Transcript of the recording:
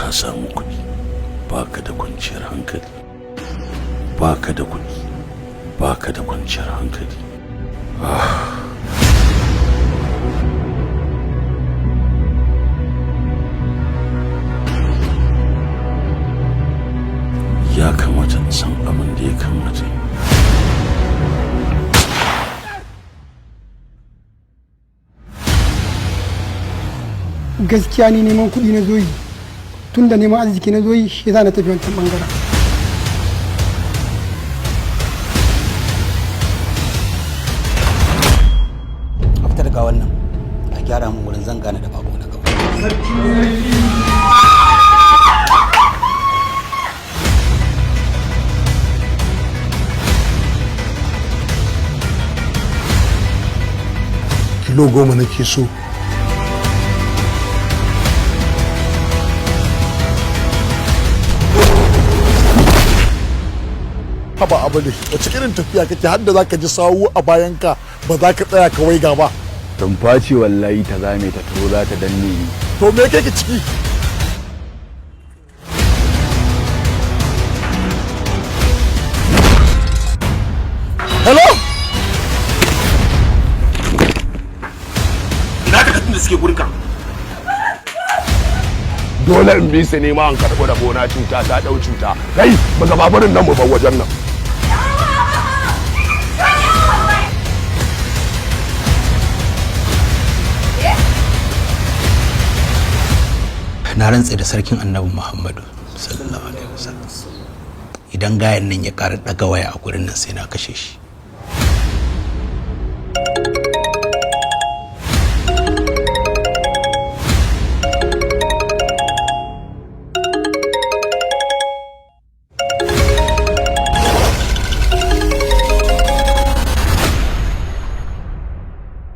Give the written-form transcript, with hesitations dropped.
ka samu kuɗi baka da kwanciyar hankali, baka da kuɗi baka da kwanciyar hankali. Ya kamata in san abin da ya kamata. Gaskiya ni neman kuɗi na zoyi, tun da neman arziki na zoyi shi za na tafi wancan ɓangaren. A fita daga wannan a gyara mun wurin zan gane da bako na gaba. Kilo 10 nake so. Haba abale, wace irin tafiya kake har da zaka ji sawu a bayanka ba za ka tsaya ka waiga ba. Tumfa ce wallahi ta zame ta to za ta danne ni. To me kake ciki? Hello? Ina ka tun da suke gurinka? Dole in bi su nema an karɓi da bona cuta ta ɗau cuta. Kai buga baburin nan mu bar wajen nan. Na rantse da sarkin annabi Muhammadu sallallahu alaihi wasallam idan gayan nan ya ƙara ɗaga waya a gurin nan sai na kashe shi.